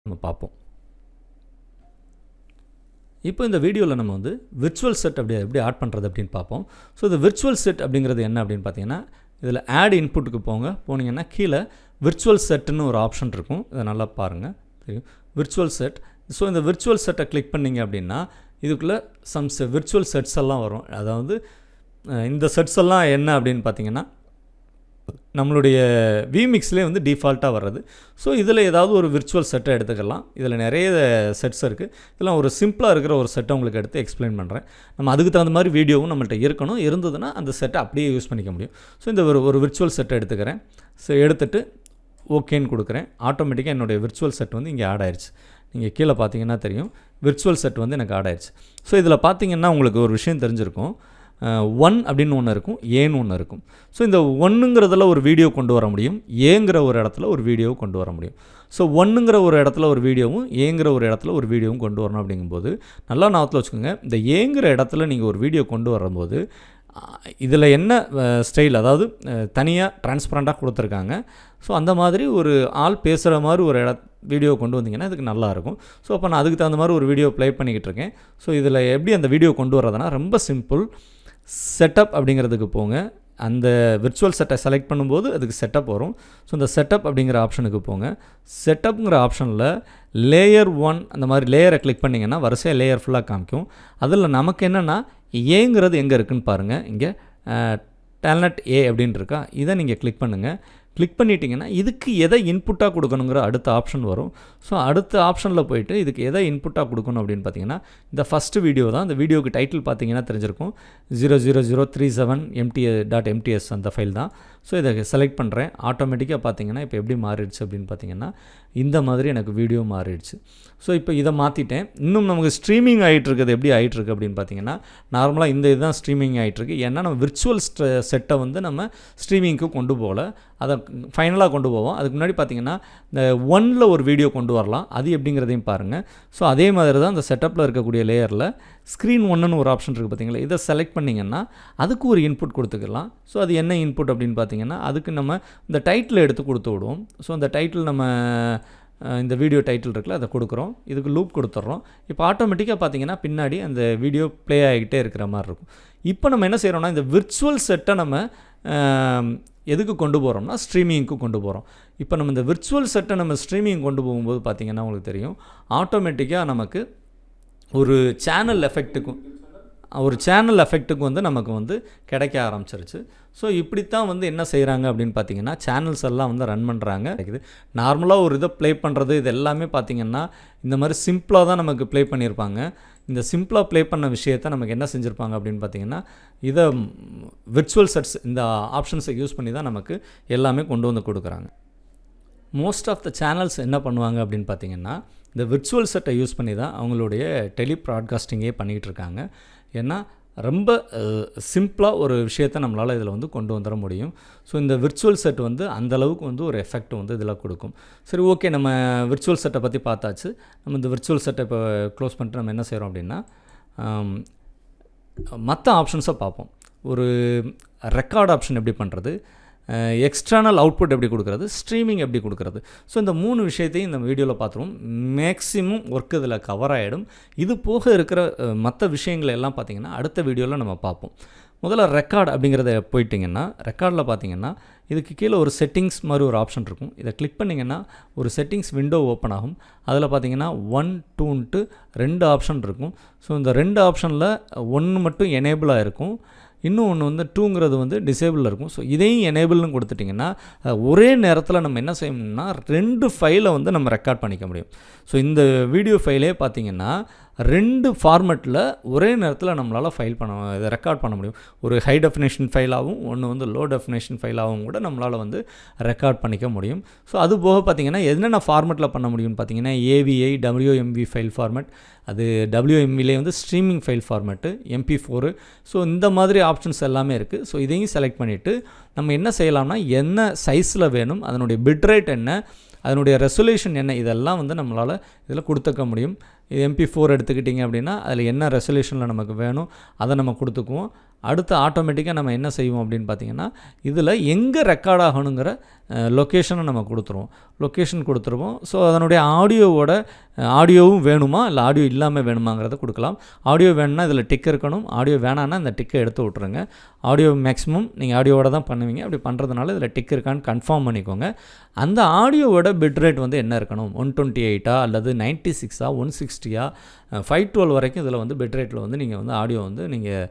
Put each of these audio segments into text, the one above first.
நம்ம பார்ப்போம். இப்போ இந்த வீடியோவில் நம்ம வந்து விர்ச்சுவல் செட் எப்படி ஆட் பண்ணுறது அப்படின்னு பார்ப்போம். ஸோ இந்த விர்ச்சுவல் செட் அப்படிங்கிறது என்ன அப்படின்னு பார்த்தீங்கன்னா, இதில் ஆட் இன்புட்டுக்கு போனீங்கன்னா கீழே விர்ச்சுவல் செட்டுன்னு ஒரு ஆப்ஷன் இருக்கும். இதை நல்லா பாருங்கள், தெரியும் விர்ச்சுவல் செட். ஸோ இந்த விர்ச்சுவல் செட்டை கிளிக் பண்ணிங்க அப்படின்னா இதுக்குள்ளே விர்ச்சுவல் செட்ஸ் எல்லாம் வரும். அதாவது இந்த செட்ஸ் எல்லாம் என்ன அப்படின்னு பார்த்தீங்கன்னா, நம்மளுடைய vMixலேயே வந்து டிஃபால்ட்டாக வர்றது. ஸோ இதில் ஏதாவது ஒரு விர்ச்சுவல் செட்டை எடுத்துக்கலாம். இதில் நிறைய செட்ஸ் இருக்குது. இதெல்லாம் ஒரு சிம்பிளாக இருக்கிற ஒரு செட்டை உங்களுக்கு எடுத்து எக்ஸ்பிளைன் பண்ணுறேன். நம்ம அதுக்கு தகுந்த மாதிரி வீடியோவும் நம்மள்ட்ட இருக்கணும். இருந்ததுன்னா அந்த செட்டை அப்படியே யூஸ் பண்ணிக்க முடியும். ஸோ இந்த ஒரு விர்ச்சுவல் செட்டை எடுத்துக்கிறேன். ஸோ எடுத்துகிட்டு ஓகேன்னு கொடுக்குறேன். ஆட்டோமேட்டிக்காக என்னுடைய விர்ச்சுவல் செட் வந்து இங்கே ஆட் ஆயிடுச்சு. நீங்கள் கீழே பார்த்தீங்கன்னா தெரியும், விர்ச்சுவல் செட் வந்து எனக்கு ஆட் ஆயிடுச்சு. ஸோ இதில் பார்த்தீங்கன்னா உங்களுக்கு ஒரு விஷயம் தெரிஞ்சிருக்கும். 1 அப்படின்னு ஒன்று இருக்கும், ஏன்னு ஒன்று இருக்கும். ஸோ இந்த 1ங்கிறதுல ஒரு வீடியோ கொண்டு வர முடியும், ஏங்கிற ஒரு இடத்துல ஒரு வீடியோவை கொண்டு வர முடியும். ஸோ 1ங்கிற ஒரு இடத்துல ஒரு வீடியோவும், ஏங்கிற ஒரு இடத்துல ஒரு வீடியோவும் கொண்டு வரணும். அப்படிங்கும்போது நல்லா ஞாபகத்தில் வச்சுக்கோங்க, இந்த ஏங்கிற இடத்துல நீங்கள் ஒரு வீடியோ கொண்டு வரும்போது இதில் என்ன ஸ்டைல், அதாவது தனியாக டிரான்ஸ்பரண்ட்டாக கொடுத்துருக்காங்க. ஸோ அந்த மாதிரி ஒரு ஆள் பேசுகிற மாதிரி ஒரு வீடியோ கொண்டு வந்தீங்கன்னா இதுக்கு நல்லாயிருக்கும். ஸோ அப்போ நான் அதுக்கு தகுந்த மாதிரி ஒரு வீடியோ ப்ளே பண்ணிக்கிட்டு இருக்கேன். ஸோ இதில் எப்படி அந்த வீடியோ கொண்டு வரதுனா ரொம்ப சிம்பிள். செட்டப் அப்படிங்கிறதுக்கு போங்க. அந்த விர்ச்சுவல் செட்டை செலக்ட் பண்ணும்போது அதுக்கு செட்டப் வரும். ஸோ இந்த செட்டப் அப்படிங்கிற ஆப்ஷனுக்கு போங்க. செட்டப்புங்கிற ஆப்ஷனில் லேயர் 1 அந்த மாதிரி லேயரை கிளிக் பண்ணிங்கன்னா வரிசையாக லேயர் ஃபுல்லாக காமிக்கும். அதில் நமக்கு என்னென்னா ஏங்கிறது எங்கே இருக்குதுன்னு பாருங்கள். இங்கே டேல்நெட் ஏ அப்படின்னு இருக்கா, இதை நீங்கள் கிளிக் பண்ணுங்கள். கிளிக் பண்ணிட்டீங்கன்னா இதுக்கு எதை இன்புட்டாக கொடுக்கணுங்கிற அடுத்த ஆப்ஷன் வரும். ஸோ அடுத்த ஆப்ஷனில் போய்ட்டு இதுக்கு எதை இன்புட்டாக கொடுக்கணும் அப்படின்னு பார்த்தீங்கன்னா, இந்த ஃபஸ்ட்டு வீடியோ தான். இந்த வீடியோக்கு டைட்டில் பார்த்தீங்கன்னா தெரிஞ்சிருக்கும், 00037mts அந்த ஃபைல் தான். ஸோ இதை செலக்ட் பண்ணுறேன். ஆட்டோமேட்டிக்காக பார்த்தீங்கன்னா இப்போ எப்படி மாறிடுச்சு அப்படின்னு பார்த்தீங்கன்னா, இந்த மாதிரி எனக்கு வீடியோ மாறிடுச்சு. ஸோ இப்போ இதை மாற்றிட்டேன். இன்னும் நமக்கு ஸ்ட்ரீமிங் ஆகிட்டுருக்குது. எப்படி ஆகிட்டுருக்கு அப்படின்னு பார்த்தீங்கன்னா, நார்மலாக இந்த இதுதான் ஸ்ட்ரீமிங் ஆகிட்டுருக்கு. ஏன்னா நம்ம விர்ச்சுவல் செட்டை வந்து நம்ம ஸ்ட்ரீமிங்க்கு கொண்டு போகல, அதை ஃபைனலாக கொண்டு போவோம். அதுக்கு முன்னாடி பார்த்தீங்கன்னா இந்த 1ல் ஒரு வீடியோ கொண்டு வரலாம். அது எப்படிங்கிறதையும் பாருங்கள். ஸோ அதே மாதிரி தான் இந்த செட்டப்பில் இருக்கக்கூடிய லேயரில் ஸ்க்ரீன் 1ன்னு ஒரு ஆப்ஷன் இருக்குது பார்த்தீங்களா, இதை செலக்ட் பண்ணிங்கன்னா அதுக்கு ஒரு இன்புட் கொடுத்துக்கலாம். ஸோ அது என்ன இன்புட் அப்படின்னு பார்த்தீங்கன்னா, அதுக்கு நம்ம இந்த டைட்டில் எடுத்து கொடுத்து விடுவோம். ஸோ அந்த டைட்டில் நம்ம இந்த வீடியோ டைட்டில் இருக்குல்ல, அதை கொடுக்குறோம். இதுக்கு லூப் கொடுத்துட்றோம். இப்போ ஆட்டோமேட்டிக்காக பார்த்தீங்கன்னா பின்னாடி அந்த வீடியோ ப்ளே ஆகிக்கிட்டே இருக்கிற மாதிரி இருக்கும். இப்போ நம்ம என்ன செய்கிறோம்னா, இந்த விர்ச்சுவல் செட்டை நம்ம எதுக்கு கொண்டு போகிறோம்னா ஸ்ட்ரீமிங்க்கு கொண்டு போகிறோம். இப்போ நம்ம இந்த விர்ச்சுவல் செட்டை நம்ம ஸ்ட்ரீமிங் கொண்டு போகும்போது பார்த்திங்கன்னா உங்களுக்கு தெரியும், ஆட்டோமேட்டிக்காக நமக்கு ஒரு சேனல் எஃபெக்ட்டுக்கும் வந்து நமக்கு வந்து கிடைக்க ஆரம்பிச்சிருச்சு. ஸோ இப்படித்தான் வந்து என்ன செய்கிறாங்க அப்படின்னு பார்த்தீங்கன்னா, சேனல்ஸ் எல்லாம் வந்து ரன் பண்ணுறாங்க. நார்மலாக ஒரு இதை ப்ளே பண்ணுறது இது எல்லாமே பார்த்திங்கன்னா இந்த மாதிரி சிம்பிளாக தான் நமக்கு ப்ளே பண்ணியிருப்பாங்க. இந்த சிம்பிளாக ப்ளே பண்ண விஷயத்தை நமக்கு என்ன செஞ்சுருப்பாங்க அப்படின்னு பார்த்தீங்கன்னா, இதை விர்ச்சுவல் செட்ஸ் இந்த ஆப்ஷன்ஸை யூஸ் பண்ணி தான் நமக்கு எல்லாமே கொண்டு வந்து கொடுக்குறாங்க. மோஸ்ட் ஆஃப் த சேனல்ஸ் என்ன பண்ணுவாங்க அப்படின்னு பார்த்தீங்கன்னா, இந்த விர்ச்சுவல் செட்டை யூஸ் பண்ணி தான் அவங்களுடைய டெலி ப்ராட்காஸ்டிங்கே பண்ணிக்கிட்டு இருக்காங்க. ஏன்னா ரொம்ப சிம்பிளாக ஒரு விஷயத்தை நம்மளால் இதில் வந்து கொண்டு வந்துட முடியும். ஸோ இந்த விர்ச்சுவல் செட் வந்து அந்தளவுக்கு வந்து ஒரு எஃபெக்ட் வந்து இதில் கொடுக்கும். சரி, ஓகே, நம்ம விர்ச்சுவல் செட்டை பற்றி பார்த்தாச்சு. நம்ம இந்த விர்ச்சுவல் செட்டை இப்போ க்ளோஸ் பண்ணிட்டு நம்ம என்ன செய்கிறோம் அப்படின்னா, மற்ற ஆப்ஷன்ஸை பார்ப்போம். ஒரு ரெக்கார்ட் ஆப்ஷன் எப்படி பண்ணுறது, எக்ஸ்டர்னல் அவுட்புட் எப்படி கொடுக்குறது, ஸ்ட்ரீமிங் எப்படி கொடுக்குறது. ஸோ இந்த 3 விஷயத்தையும் இந்த வீடியோவில் பார்த்துருவோம். மேக்ஸிமம் ஒர்க் இதில் கவர் ஆகிடும். இது போக இருக்கிற மற்ற விஷயங்கள் எல்லாம் பார்த்திங்கன்னா அடுத்த வீடியோவில் நம்ம பார்ப்போம். முதல்ல ரெக்கார்ட் அப்படிங்கிறத போயிட்டிங்கன்னா, ரெக்கார்டில் பார்த்திங்கன்னா இதுக்கு கீழே ஒரு செட்டிங்ஸ் மாதிரி ஒரு ஆப்ஷன் இருக்கும். இதை கிளிக் பண்ணிங்கன்னா ஒரு செட்டிங்ஸ் விண்டோ ஓப்பன் ஆகும். அதில் பார்த்திங்கன்னா 1, 2ன்ட்டு 2 ஆப்ஷன் இருக்கும். ஸோ இந்த 2 ஆப்ஷனில் 1 மட்டும் எனேபிளாக இருக்கும், இன்னும் ஒன்று வந்து 2ங்கிறது வந்து டிசேபிளில் இருக்கும். ஸோ இதையும் எனேபிள்னு கொடுத்துட்டிங்கன்னா ஒரே நேரத்தில் நம்ம என்ன செய்யணும்னா 2 ஃபைலை வந்து நம்ம ரெக்கார்ட் பண்ணிக்க முடியும். ஸோ இந்த வீடியோ ஃபைலே பார்த்திங்கன்னா 2 ஃபார்மேட்டில் ஒரே நேரத்தில் நம்மளால் இதை ரெக்கார்ட் பண்ண முடியும். ஒரு ஹை டெஃபினேஷன் ஃபைலாகவும் ஒன்று வந்து லோ டெஃபினேஷன் ஃபைலாகவும் கூட நம்மளால் வந்து ரெக்கார்ட் பண்ணிக்க முடியும். ஸோ அது போக பார்த்திங்கன்னா என்னென்ன ஃபார்மேட்டில் பண்ண முடியும்னு பார்த்திங்கன்னா, AVI, WMV ஃபைல் ஃபார்மேட், அது WMVலே வந்து streaming file format, MP4. So இந்த மாதிரி ஆப்ஷன்ஸ் எல்லாமே இருக்குது. ஸோ இதையும் செலக்ட் பண்ணிவிட்டு நம்ம என்ன செய்யலாம்னா, என்ன சைஸில் வேணும், அதனுடைய பிட்ரேட் என்ன, அதனுடைய ரெசல்யூஷன் என்ன, இதெல்லாம் வந்து நம்மளால் இதில் கொடுத்துக்க முடியும். MP4 எடுத்துக்கிட்டிங்க அப்படின்னா அதில் என்ன ரெசல்யூஷனில் நமக்கு வேணும் அதை நம்ம கொடுத்துக்குவோம். அடுத்து ஆட்டோமேட்டிக்காக நம்ம என்ன செய்வோம் அப்படின்னு பார்த்திங்கன்னா, இதில் எங்கே ரெக்கார்ட் ஆகணுங்கிற லொக்கேஷனை நம்ம லொக்கேஷன் கொடுத்துருவோம். ஸோ அதனுடைய ஆடியோவும் வேணுமா இல்லை ஆடியோ இல்லாமல் வேணுமாங்கிறத கொடுக்கலாம். ஆடியோ வேணும்னா இதில் டிக் இருக்கணும், ஆடியோ வேணான்னா இந்த டிக்கை எடுத்து விட்ருங்க. ஆடியோ மேக்ஸிமம் நீங்கள் ஆடியோவோட தான் பண்ணுவீங்க. அப்படி பண்ணுறதுனால இதில் டிக் இருக்கான்னு கன்ஃபார்ம் பண்ணிக்கோங்க. அந்த ஆடியோவோட பிட்ரேட் வந்து என்ன இருக்கணும், 128 அல்லது 96 160 512 வரைக்கும் இதில் வந்து பிட்ரேட்டில் வந்து நீங்கள் வந்து ஆடியோ வந்து நீங்கள்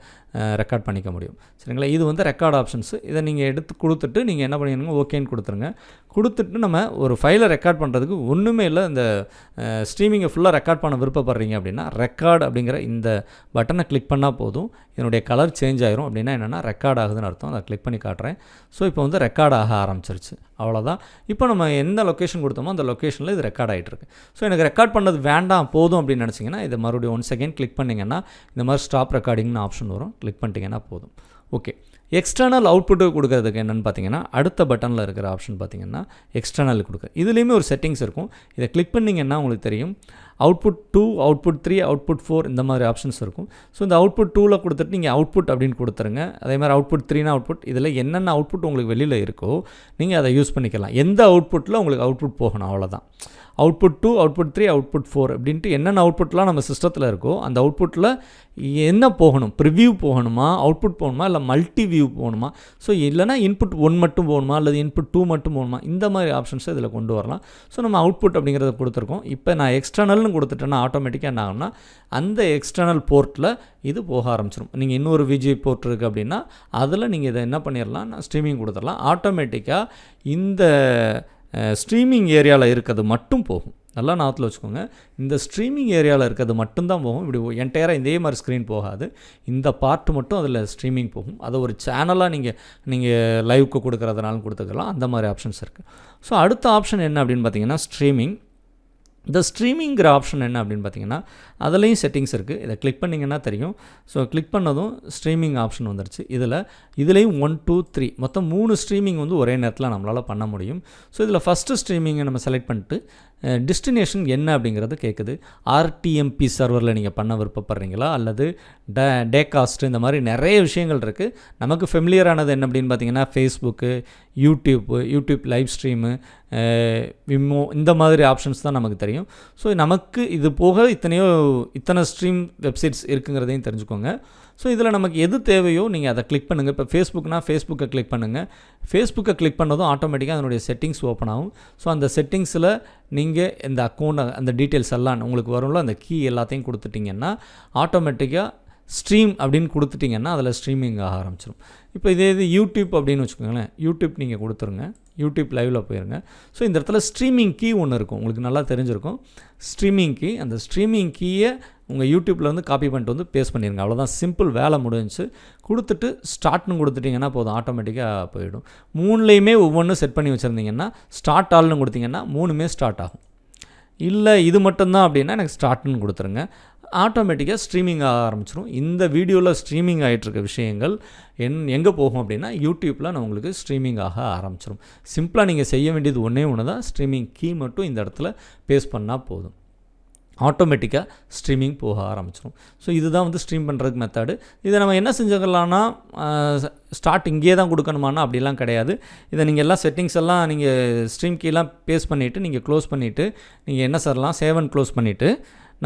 ரெக்கார்ட் பண்ணிக்க முடியும். சரிங்களா? இது வந்து ரெக்கார்ட் ஆப்ஷன்ஸு. இதை நீங்கள் எடுத்து கொடுத்துட்டு நீங்கள் என்ன பண்ணிடுங்க, ஓகேன்னு கொடுத்துருங்க. கொடுத்துட்டு நம்ம ஒரு ஃபைலை ரெக்கார்ட் பண்ணுறதுக்கு ஒன்றுமே இல்லை. இந்த ஸ்ட்ரீமிங்கை ஃபுல்லாக ரெக்கார்ட் பண்ண விருப்பப்படுறீங்க அப்படின்னா ரெக்கார்ட் அப்படிங்கிற இந்த பட்டனை கிளிக் பண்ணால் போதும். இதனுடைய கலர் சேஞ்ச் ஆயிரும். அப்படின்னா என்னென்னா ரெக்கார்ட் ஆகுதுன்னு அர்த்தம். அதை கிளிக் பண்ணி காட்டுறேன். ஸோ இப்போ வந்து ரெக்கார்ட் ஆக ஆரம்பிச்சிருச்சு. அவ்வளோதான். இப்போ நம்ம எந்த லொக்கேஷன் கொடுத்தோமோ அந்த லொக்கேஷனில் இது ரெக்கார்ட் ஆகிட்டுருக்கு. ஸோ எனக்கு ரெக்கார்ட் பண்ணது வேண்டாம் போதும் அப்படின்னு நினச்சிங்கன்னா இதை மறுபடியும் 1 செகண்ட் கிளிக் பண்ணிங்கன்னா இந்த மாதிரி ஸ்டாப் ரெக்கார்டிங்னு ஆப்ஷன் வரும். கிளிக் பண்ணிட்டீங்கன்னா போதும். ஓகே, எக்ஸ்டர்னல் அவுட்புட்டு கொடுக்கறதுக்கு என்னென்னு பார்த்தீங்கன்னா அடுத்த பட்டனில் இருக்கிற ஆப்ஷன் பார்த்தீங்கன்னா எக்ஸ்டர்னல் கொடுக்க. இதுலேயுமே ஒரு செட்டிங்ஸ் இருக்கும். இதை கிளிக் பண்ணிங்கன்னா உங்களுக்கு தெரியும் அவுட்புட் 2, அவுட்புட் 3, அவுட்புட் 4 இந்த மாதிரி ஆப்ஷன்ஸ் இருக்கும். ஸோ இந்த அவுட்புட் 2ல் கொடுத்துட்டு நீங்கள் அவுட்புட் அப்படின்னு கொடுத்துருங்க. அதே மாதிரி அவுட்புட் 3னா அவுட்புட். இதில் என்னென்ன அவுட்புட் உங்களுக்கு வெளியில் இருக்கோ நீங்கள் அதை யூஸ் பண்ணிக்கலாம். எந்த அவுட்புட்டில் உங்களுக்கு அவுட்புட் போகணும் அவ்வளோதான். அவுட்புட் 2, அவுட்புட் 3, அவுட்புட் 4 அப்படின்ட்டு என்னென்ன அவுட்புட்லாம் நம்ம சிஸ்டத்தில் இருக்கோ அந்த அவுட்புட்டில் என்ன போகணும், ப்ரிவ்யூ போகணுமா, அவுட்புட் போகணுமா, இல்லை மல்டி வியூ போகணுமா, ஸோ இல்லைனா இன்புட் 1 மட்டும் போகணுமா அல்லது இன்புட் 2 மட்டும் போகணுமா, இந்த மாதிரி ஆப்ஷன்ஸை இதில் கொண்டு வரலாம். ஸோ நம்ம அவுட்புட் அப்படிங்கிறத கொடுத்துருக்கோம். இப்போ நான் எக்ஸ்டர்னல்னு கொடுத்துட்டேன்னா ஆட்டோமேட்டிக்காக என்ன ஆகும்னா அந்த எக்ஸ்டர்னல் போர்ட்டில் இது போக ஆரம்பிச்சிடும். நீங்கள் இன்னொரு விஜி போர்ட் இருக்குது அப்படின்னா அதில் நீங்கள் இதை என்ன பண்ணிடலாம், ஸ்ட்ரீமிங் கொடுத்துடலாம். ஆட்டோமேட்டிக்காக இந்த ஸ்ட்ரீமிங் ஏரியாவில் இருக்கிறது மட்டும் போகும். நல்லா ஞாபகத்தில் வச்சுக்கோங்க. இந்த ஸ்ட்ரீமிங் ஏரியாவில் இருக்கிறது மட்டும்தான் போகும். இப்படி என்டையராக இதே மாதிரி ஸ்க்ரீன் போகாது. இந்த பார்ட் மட்டும் அதில் ஸ்ட்ரீமிங் போகும். அதை ஒரு சேனலாக நீங்கள் லைவுக்கு கொடுக்குறதுனாலும் கொடுத்துக்கலாம். அந்த மாதிரி ஆப்ஷன்ஸ் இருக்குது. ஸோ அடுத்த ஆப்ஷன் என்ன அப்படின்னு பார்த்தீங்கன்னா ஸ்ட்ரீமிங். இந்த ஸ்ட்ரீமிங்கிற ஆப்ஷன் என்ன அப்படின்னு பார்த்தீங்கன்னா அதுலேயும் செட்டிங்ஸ் இருக்குது. இதை கிளிக் பண்ணிங்கன்னா தெரியும். ஸோ கிளிக் பண்ணதும் ஸ்ட்ரீமிங் ஆப்ஷன் வந்துருச்சு. இதுலேயும் 1 2 3 மொத்தம் 3 ஸ்ட்ரீமிங் வந்து ஒரே நேரத்தில் நம்மளால் பண்ண முடியும். ஸோ இதில் ஃபஸ்ட்டு ஸ்ட்ரீமிங்கை நம்ம செலக்ட் பண்ணிட்டு டெஸ்டினேஷன் என்ன அப்படிங்கிறது கேட்குது. ஆர்டிஎம்பி சர்வரில் நீங்கள் பண்ண விருப்பப்படுறீங்களா அல்லது டேகாஸ்ட்டு இந்த மாதிரி நிறைய விஷயங்கள் இருக்குது. நமக்கு ஃபெமிலியரானது என்ன அப்படின்னு பார்த்தீங்கன்னா ஃபேஸ்புக்கு, யூடியூப் லைவ் ஸ்ட்ரீமு, விமோ இந்த மாதிரி ஆப்ஷன்ஸ் தான் நமக்கு தெரியும். ஸோ நமக்கு இது போக இத்தனை ஸ்ட்ரீம் வெப்சைட்ஸ் இருக்குங்கிறதையும் தெரிஞ்சுக்கோங்க. ஸோ இதில் நமக்கு எது தேவையோ நீங்கள் அதை கிளிக் பண்ணுங்கள். இப்போ ஃபேஸ்புக்கை கிளிக் பண்ணுங்கள். ஃபேஸ்புக்கை கிளிக் பண்ணதும் ஆட்டோமேட்டிக்காக அதனுடைய செட்டிங்ஸ் ஓப்பன் ஆகும். ஸோ அந்த செட்டிங்ஸில் நீங்கள் இந்த அக்கௌண்ட் அந்த டீட்டெயில்ஸ் எல்லாம் உங்களுக்கு வரும்ல, அந்த கீ எல்லாத்தையும் கொடுத்துட்டிங்கன்னா ஆட்டோமேட்டிக்காக ஸ்ட்ரீம் அப்படின்னு கொடுத்துட்டிங்கன்னா அதில் ஸ்ட்ரீமிங் ஆக ஆரம்பிச்சிடும். இப்போ இது யூடியூப் அப்படின்னு வச்சுக்கோங்களேன். யூடியூப் நீங்கள் கொடுத்துருங்க. யூடியூப் லைவில் போயிருங்க. ஸோ இந்த இடத்துல ஸ்ட்ரீமிங் கீ ஒன்று இருக்கும், உங்களுக்கு நல்லா தெரிஞ்சிருக்கும். ஸ்ட்ரீமிங் கீ, அந்த ஸ்ட்ரீமிங் கீயை உங்கள் யூடியூப்பில் வந்து காப்பி பண்ணிட்டு வந்து பேஸ்ட் பண்ணிடுங்க. அவ்வளோதான், சிம்பிள், வேலை முடிஞ்சிச்சு. கொடுத்துட்டு ஸ்டார்ட்னு கொடுத்துட்டிங்கன்னா போதும், ஆட்டோமேட்டிக்காக போயிடும். 3லேயுமே ஒவ்வொன்றும் செட் பண்ணி வச்சுருந்தீங்கன்னா ஸ்டார்ட் ஆல்னு கொடுத்தீங்கன்னா 3மே ஸ்டார்ட் ஆகும். இல்லை இது மட்டும்தான் அப்படின்னா எனக்கு ஸ்டார்ட்னு கொடுத்துருங்க. ஆட்டோமேட்டிக்காக ஸ்ட்ரீமிங் ஆக ஆரம்பிச்சிடும். இந்த வீடியோவில் ஸ்ட்ரீமிங் ஆகிட்டுருக்க விஷயங்கள் எங்கே போகும் அப்படின்னா யூடியூப்பில் நான் உங்களுக்கு ஸ்ட்ரீமிங் ஆக ஆரம்பிச்சிடும். சிம்பிளாக நீங்கள் செய்ய வேண்டியது ஒன்று தான், ஸ்ட்ரீமிங் கீ மட்டும் இந்த இடத்துல பேஸ்ட் பண்ணால் போதும். ஆட்டோமேட்டிக்காக ஸ்ட்ரீமிங் போக ஆரம்பிச்சிடும். ஸோ இதுதான் வந்து ஸ்ட்ரீம் பண்ணுறதுக்கு மெத்தடு. இதை நம்ம என்ன செஞ்சுக்கலாம்னா ஸ்டார்ட் இங்கே தான் கொடுக்கணுமானா அப்படிலாம் கிடையாது. இதை நீங்கள் எல்லாம் செட்டிங்ஸ் எல்லாம் நீங்கள் ஸ்ட்ரீம் கீலாம் பேஸ்ட் பண்ணிவிட்டு நீங்கள் க்ளோஸ் பண்ணிவிட்டு நீங்கள் என்ன செய்யலாம், சேவ் அண்ட் க்ளோஸ் பண்ணிவிட்டு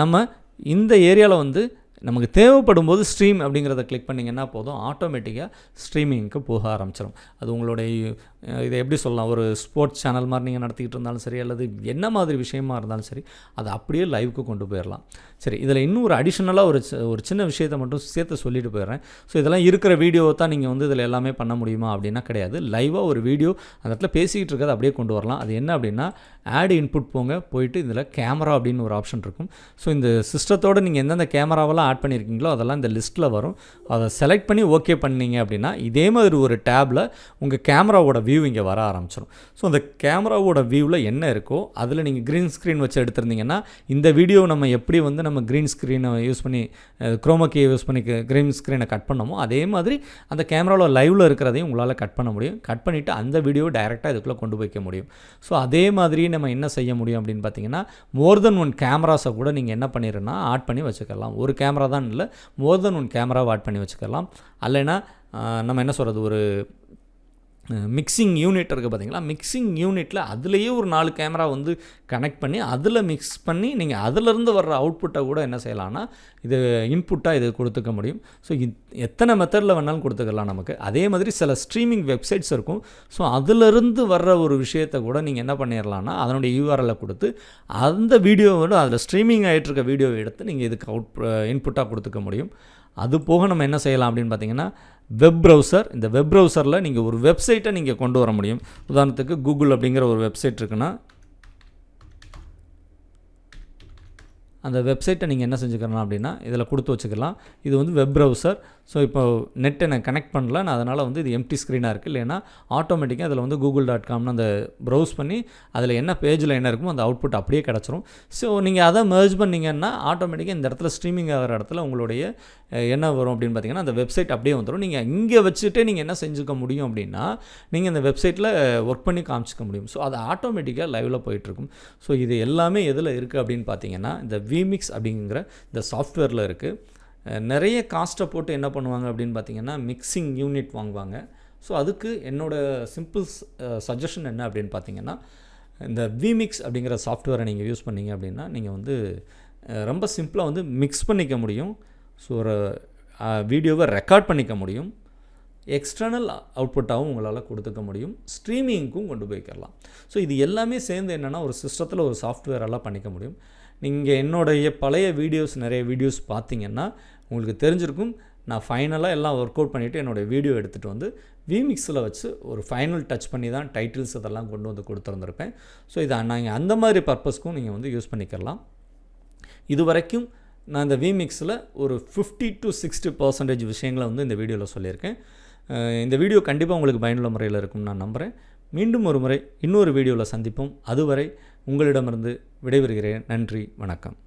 நம்ம இந்த ஏரியாவில் வந்து நமக்கு தேவைப்படும் போது ஸ்ட்ரீம் அப்படிங்கிறத கிளிக் பண்ணிங்கன்னா போதும், ஆட்டோமேட்டிக்காக ஸ்ட்ரீமிங்க்கு போக ஆரம்பிச்சிடும். அது உங்களுடைய இதை எப்படி சொல்லலாம், ஒரு ஸ்போர்ட்ஸ் சேனல் மாதிரி நீங்கள் நடத்திக்கிட்டு இருந்தாலும் சரி அல்லது என்ன மாதிரி விஷயமா இருந்தாலும் சரி அதை அப்படியே லைவுக்கு கொண்டு போயிடலாம். சரி, இதில் இன்னும் ஒரு அடிஷ்னலாக ஒரு சின்ன விஷயத்தை மட்டும் சேர்த்து சொல்லிட்டு போயிடுறேன். ஸோ இதெல்லாம் இருக்கிற வீடியோவை தான் நீங்கள் வந்து இதில் எல்லாமே பண்ண முடியுமா அப்படின்னா கிடையாது. லைவாக ஒரு வீடியோ அந்த இடத்துல பேசிக்கிட்டு இருக்கிறத அப்படியே கொண்டு வரலாம். அது என்ன அப்படின்னா ஆட் இன்புட் போயிட்டு இதில் கேமரா அப்படின்னு ஒரு ஆப்ஷன் இருக்கும். ஸோ இந்த சிஸ்டத்தோடு நீங்கள் எந்தெந்த கேமராவெல்லாம் என்னென்னலாம் ஆட் பண்ணியிருக்கீங்களோ அதெல்லாம் இந்த லிஸ்ட்டில் வரும். அதை செலக்ட் பண்ணி ஓகே பண்ணீங்க அப்படின்னா இதே மாதிரி ஒரு டேப்பில் உங்கள் கேமராவோட வியூ இங்கே வர ஆரம்பிச்சிடும். ஸோ அந்த கேமராவோட வியூவில் என்ன இருக்கோ அதில் நீங்கள் க்ரீன் ஸ்க்ரீன் வச்சு எடுத்திருந்தீங்கன்னா இந்த வீடியோ நம்ம எப்படி வந்து நம்ம க்ரீன் ஸ்க்ரீனை யூஸ் பண்ணி குரோமா கீயை யூஸ் பண்ணி க்ரீன் ஸ்க்ரீனை கட் பண்ணோமோ அதே மாதிரி அந்த கேமராவில் லைவில் இருக்கிறதையும் உங்களால் கட் பண்ண முடியும். கட் பண்ணிவிட்டு அந்த வீடியோவை டைரெக்டாக இதுக்குள்ளே கொண்டு வைக்க முடியும். ஸோ அதே மாதிரி நம்ம என்ன செய்ய முடியும் அப்படின்னு பார்த்தீங்கன்னா மோர் தென் ஒன் கேமராஸை கூட நீங்கள் என்ன பண்ணிடுன்னா ஆட் பண்ணி வச்சுக்கலாம். ஒரு கேமரா தான் இல்லை, மோர் தென் ஒன் கேமராவை ஆட் பண்ணி வச்சுக்கலாம். அல்லைன்னா நம்ம என்ன சொல்கிறது, ஒரு மிக்சிங் யூனிட் இருக்குது பார்த்தீங்களா, மிக்சிங் யூனிட்டில் அதுலேயே ஒரு 4 கேமரா வந்து கனெக்ட் பண்ணி அதில் மிக்ஸ் பண்ணி நீங்கள் அதிலேருந்து வர்ற அவுட்புட்டை கூட என்ன செய்யலாம்னா இது இன்புட்டாக இது கொடுத்துக்க முடியும். ஸோ எத்தனை மெத்தடில் வேணாலும் கொடுத்துக்கலாம் நமக்கு. அதே மாதிரி சில ஸ்ட்ரீமிங் வெப்சைட்ஸ் இருக்கும். ஸோ அதிலிருந்து வர்ற ஒரு விஷயத்தை கூட நீங்கள் என்ன பண்ணிடலாம்னா அதனுடைய யூஆர்எல்லை கொடுத்து அந்த வீடியோவோட அதில் ஸ்ட்ரீமிங் ஆகிட்டு இருக்க வீடியோவை எடுத்து நீங்கள் இதுக்கு இன்புட்டாக கொடுத்துக்க முடியும். அது போக நம்ம என்ன செய்யலாம் அப்படின்னு பார்த்தீங்கன்னா வெப் ப்ரௌசர், இந்த வெப் ப்ரௌசரில் நீங்கள் ஒரு வெப்சைட்டை நீங்கள் கொண்டு வர முடியும். உதாரணத்துக்கு கூகுள் அப்படிங்கிற ஒரு வெப்சைட் இருக்குன்னா அந்த வெப்சைட்டை நீங்கள் என்ன செஞ்சுக்கலாம் அப்படின்னா இதில் கொடுத்து வச்சுக்கலாம். இது வந்து வெப் ப்ரௌசர். ஸோ இப்போ நெட்டை நான் கனெக்ட் பண்ணல, நான் அதனால் வந்து இது எம்டி ஸ்க்ரீனாக இருக்குது. இல்லைன்னா ஆட்டோமேட்டிக்காக அதில் வந்து google.comனு அந்த ப்ரௌஸ் பண்ணி அதில் என்ன பேஜில் என்ன இருக்குமோ அந்த அவுட்புட் அப்படியே கிடச்சிரும். ஸோ நீங்கள் அதை மெர்ஜ் பண்ணிங்கன்னா ஆட்டோமேட்டிக்காக இந்த இடத்துல ஸ்ட்ரீமிங் ஆகிற இடத்துல உங்களுடைய என்ன வரும் அப்படின்னு பார்த்தீங்கன்னா அந்த வெப்சைட் அப்படியே வந்துடும். நீங்கள் இங்கே வச்சுட்டே நீங்கள் என்ன செஞ்சுக்க முடியும் அப்படின்னா நீங்கள் இந்த வெப்சைட்டில் ஒர்க் பண்ணி காமிச்சிக்க முடியும். ஸோ அது ஆட்டோமேட்டிக்காக லைவில் போயிட்டுருக்கும். ஸோ இது எல்லாமே எதில் இருக்குது அப்படின்னு பார்த்தீங்கன்னா இந்த vMix அப்படிங்கிற இந்த சாஃப்ட்வேரில் இருக்குது. நிறைய காஸ்ட்டை போட்டு என்ன பண்ணுவாங்க அப்படின்னு பார்த்தீங்கன்னா மிக்சிங் யூனிட் வாங்குவாங்க. ஸோ அதுக்கு என்னோடய சிம்பிள் சஜஷன் என்ன அப்படின்னு பார்த்தீங்கன்னா இந்த vMix அப்படிங்கிற சாஃப்ட்வேரை நீங்கள் யூஸ் பண்ணிங்க அப்படின்னா நீங்கள் வந்து ரொம்ப சிம்பிளாக வந்து மிக்ஸ் பண்ணிக்க முடியும். ஸோ ஒரு வீடியோவை ரெக்கார்ட் பண்ணிக்க முடியும். எக்ஸ்டர்னல் அவுட்புட்டாகவும் உங்களால் கொடுத்துக்க முடியும். ஸ்ட்ரீமிங்க்கும் கொண்டு போய்க்கலாம். ஸோ இது எல்லாமே சேர்ந்து என்னென்னா ஒரு சிஸ்டத்தில் ஒரு சாஃப்ட்வேரெல்லாம் பண்ணிக்க முடியும். நீங்கள் என்னுடைய பழைய நிறைய வீடியோஸ் பார்த்தீங்கன்னா உங்களுக்கு தெரிஞ்சிருக்கும். நான் ஃபைனலாக எல்லாம் ஒர்க் அவுட் பண்ணிவிட்டு என்னோடய வீடியோ எடுத்துகிட்டு வந்து vMixல வச்சு ஒரு ஃபைனல் டச் பண்ணி தான் டைட்டில்ஸ் இதெல்லாம் கொண்டு வந்து கொடுத்துருந்துருப்பேன். ஸோ இதை நீங்கள் அந்த மாதிரி பர்பஸ்க்கும் நீங்கள் வந்து யூஸ் பண்ணிக்கலாம். இது வரைக்கும் நான் இந்த vMixல ஒரு 50 to 60% விஷயங்களை வந்து இந்த வீடியோவில் சொல்லியிருக்கேன். இந்த வீடியோ கண்டிப்பாக உங்களுக்கு பயனுள்ள முறையில் இருக்கும்னு நான் நம்புகிறேன். மீண்டும் ஒரு முறை இன்னொரு வீடியோவில் சந்திப்போம். அதுவரை உங்களிடமிருந்து விடைபெறுகிறேன். நன்றி, வணக்கம்.